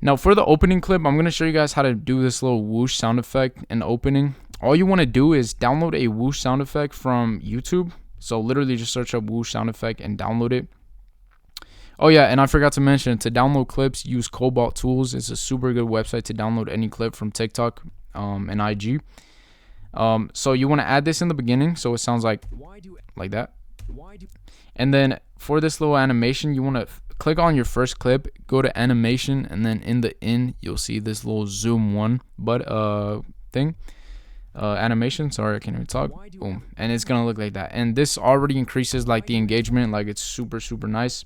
Now for the opening clip, I'm going to show you guys how to do this little whoosh sound effect in opening. All you want to do is download a whoosh sound effect from YouTube. So literally just search up whoosh sound effect and download it. Oh yeah, and I forgot to mention, to download clips, use Cobalt Tools. It's a super good website to download any clip from TikTok and IG. So you want to add this in the beginning so it sounds like that. And then for this little animation, you want to click on your first clip, go to animation, and then in the you'll see this little zoom one thing. Animation, sorry, I can't even talk. Boom, and it's gonna look like that. And this already increases like the engagement, like it's super nice.